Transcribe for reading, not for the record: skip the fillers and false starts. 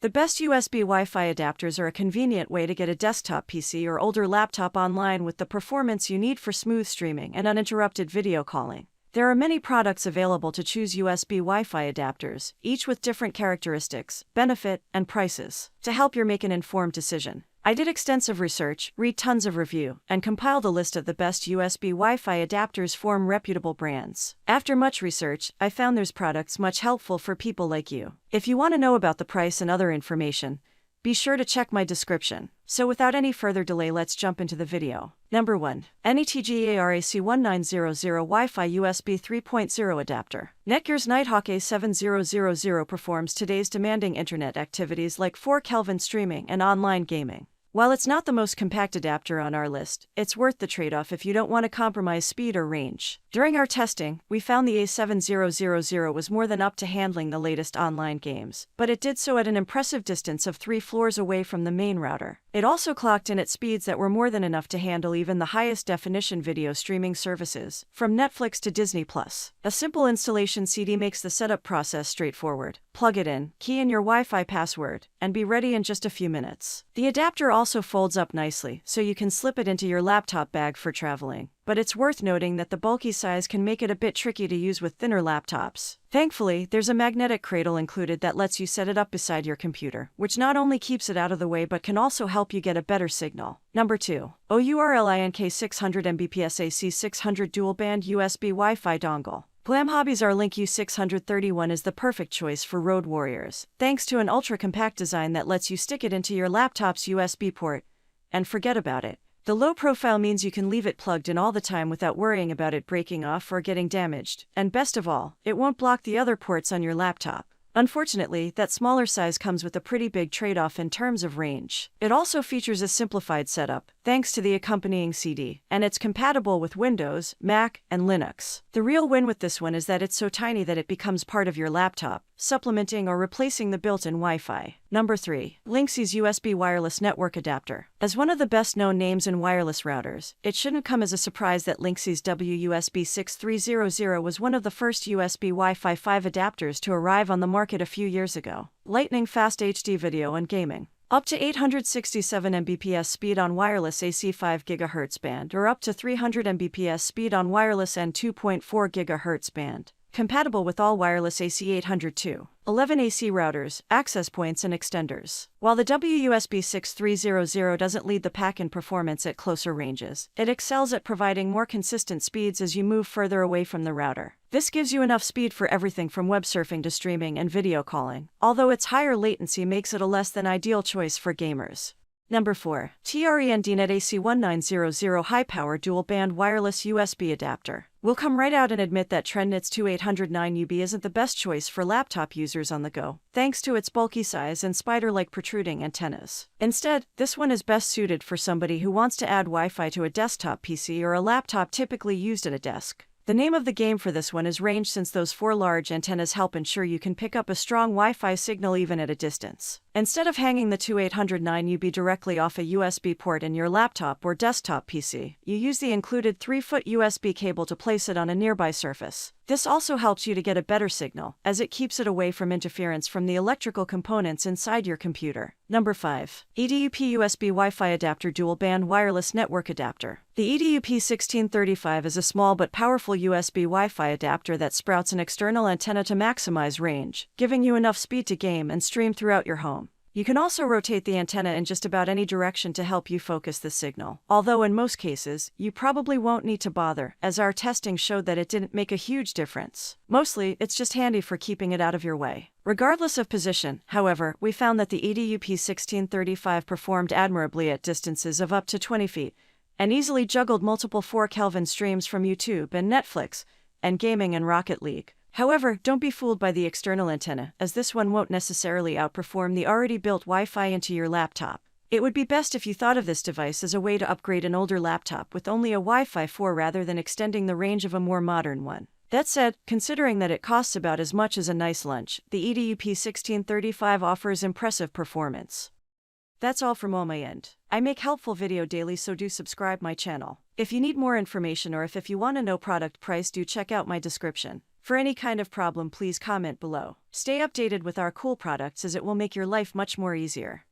The best USB Wi-Fi adapters are a convenient way to get a desktop PC or older laptop online with the performance you need for smooth streaming and uninterrupted video calling. There are many products available to choose USB Wi-Fi adapters, each with different characteristics, benefit, and prices, to help you make an informed decision. I did extensive research, read tons of review, and compiled a list of the best USB Wi-Fi adapters from reputable brands. After much research, I found there's products much helpful for people like you. If you want to know about the price and other information, be sure to check my description. So without any further delay, let's jump into the video. Number 1. NETG AC1900 Wi-Fi USB 3.0 Adapter. Netgear's Nighthawk A7000 performs today's demanding internet activities like 4 Kelvin streaming and online gaming. While it's not the most compact adapter on our list, it's worth the trade-off if you don't want to compromise speed or range. During our testing, we found the A7000 was more than up to handling the latest online games, but it did so at an impressive distance of 3 floors away from the main router. It also clocked in at speeds that were more than enough to handle even the highest definition video streaming services, from Netflix to Disney+. A simple installation CD makes the setup process straightforward. Plug it in, key in your Wi-Fi password, and be ready in just a few minutes. The adapter also folds up nicely, so you can slip it into your laptop bag for traveling. But it's worth noting that the bulky size can make it a bit tricky to use with thinner laptops. Thankfully, there's a magnetic cradle included that lets you set it up beside your computer, which not only keeps it out of the way but can also help you get a better signal. Number 2. OURLINK 600 Mbps AC 600 dual-band USB Wi-Fi dongle. Glam Hobbies Link U631 is the perfect choice for road warriors, thanks to an ultra-compact design that lets you stick it into your laptop's USB port and forget about it. The low profile means you can leave it plugged in all the time without worrying about it breaking off or getting damaged, and best of all, it won't block the other ports on your laptop. Unfortunately, that smaller size comes with a pretty big trade-off in terms of range. It also features a simplified setup, thanks to the accompanying CD, and it's compatible with Windows, Mac, and Linux. The real win with this one is that it's so tiny that it becomes part of your laptop, supplementing or replacing the built-in Wi-Fi. Number 3. Linksys USB Wireless Network Adapter. As one of the best-known names in wireless routers, it shouldn't come as a surprise that Linksys WUSB 6300 was one of the first USB Wi-Fi 5 adapters to arrive on the market a few years ago. Lightning-fast HD video and gaming. Up to 867 Mbps speed on wireless AC 5 GHz band or up to 300 Mbps speed on wireless and 2.4 GHz band. Compatible with all wireless AC 802, 11 AC routers, access points and extenders. While the WUSB 6300 doesn't lead the pack in performance at closer ranges, it excels at providing more consistent speeds as you move further away from the router. This gives you enough speed for everything from web surfing to streaming and video calling, although its higher latency makes it a less than ideal choice for gamers. Number 4. Trenet AC1900 High-Power Dual-Band Wireless USB Adapter. We'll come right out and admit that Trenet's 2809UB isn't the best choice for laptop users on the go, thanks to its bulky size and spider-like protruding antennas. Instead, this one is best suited for somebody who wants to add Wi-Fi to a desktop PC or a laptop typically used at a desk. The name of the game for this one is range, since those 4 large antennas help ensure you can pick up a strong Wi-Fi signal even at a distance. Instead of hanging the 2809UB directly off a USB port in your laptop or desktop PC, you use the included 3-foot USB cable to place it on a nearby surface. This also helps you to get a better signal, as it keeps it away from interference from the electrical components inside your computer. Number 5. Edup USB Wi-Fi Adapter Dual-Band Wireless Network Adapter. The Edup 1635 is a small but powerful USB Wi-Fi adapter that sprouts an external antenna to maximize range, giving you enough speed to game and stream throughout your home. You can also rotate the antenna in just about any direction to help you focus the signal, although in most cases, you probably won't need to bother, as our testing showed that it didn't make a huge difference. Mostly, it's just handy for keeping it out of your way. Regardless of position, however, we found that the Edup 1635 performed admirably at distances of up to 20 feet, and easily juggled multiple 4 Kelvin streams from YouTube and Netflix, and gaming and Rocket League. However, don't be fooled by the external antenna, as this one won't necessarily outperform the already built Wi-Fi into your laptop. It would be best if you thought of this device as a way to upgrade an older laptop with only a Wi-Fi 4 rather than extending the range of a more modern one. That said, considering that it costs about as much as a nice lunch, the Edup 1635 offers impressive performance. That's all from my end. I make helpful video daily, so do subscribe my channel. If you need more information or if you want to know product price, do check out my description. For any kind of problem, please comment below. Stay updated with our cool products as it will make your life much more easier.